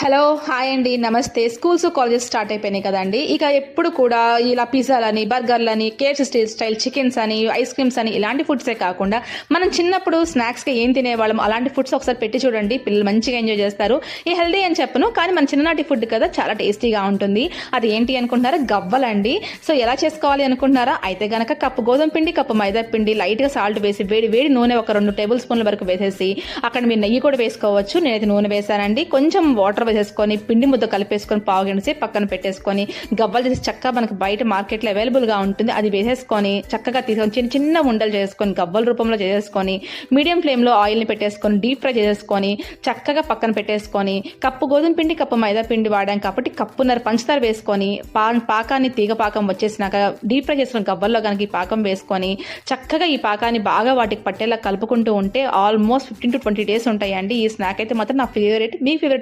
Hello hi అండి నమస్తే. Schools colleges start అయిపోయినాయి కదండి. ఇక ఎప్పుడు కూడా ఇలా పిజ్జాలని బర్గర్లని కేఎఫ్సీ స్టైల్ చికెన్స్ అని ఐస్ క్రీమ్స్ అని ఇలాంటి ఫుడ్సే కాకుండా మనం చిన్నప్పుడు స్నాక్స్కి ఏం తినేవాళ్ళం అలాంటి ఫుడ్స్ ఒకసారి పెట్టి చూడండి. పిల్లలు మంచిగా ఎంజాయ్ చేస్తారు. ఈ హెల్దీ అని చెప్పను, కానీ మన చిన్ననాటి ఫుడ్ కదా, చాలా టేస్టీగా ఉంటుంది. అది ఏంటి అనుకుంటున్నారా? గవ్వలండి. సో ఎలా చేసుకోవాలి అనుకుంటున్నారా? అయితే గనక కప్పు గోధుమ పిండి, కప్పు మైదా పిండి, లైట్గా సాల్ట్ వేసి వేడి వేడి నూనె ఒక 2 టేబుల్ స్పూన్ల వరకు వేసేసి అక్కడ మీరు నెయ్యి కూడా వేసుకోవచ్చు. నేనైతే నూనె వేసానండి. కొంచెం వాటర్ వేసేసుకొని పిండి ముద్ద కలిపేసుకొని పావు గంట సేపు పక్కన పెట్టేసుకొని గవ్వలు చేసి చక్కగా మనకు బయట మార్కెట్లో అవైలబుల్గా ఉంటుంది, అది వేసేసుకొని చక్కగా తీసుకొని చిన్న చిన్న ఉండలు చేసుకొని గవ్వల రూపంలో చేసేసుకొని మీడియం ఫ్లేమ్లో ఆయిల్ని పెట్టేసుకొని డీప్ ఫ్రై చేసేసుకొని చక్కగా పక్కన పెట్టేసుకొని కప్పు గోధుమ పిండి కప్పు మైదా పిండి వాడాం కాబట్టి కప్పున్నర పంచదార వేసుకొని పాకాన్ని తీగ పాకం వచ్చేసినాక డీప్ ఫ్రై చేసుకున్న గవ్వల్లో కనుక ఈ పాకం వేసుకొని చక్కగా ఈ పాకాన్ని బాగా వాటికి పట్టేలా కలుపుకుంటూ ఉంటే ఆల్మోస్ట్ 15 to 20 days ఉంటాయండి. ఈ స్నాక్ అయితే మాత్రం నా ఫేవరెట్. మీ ఫేవరెట్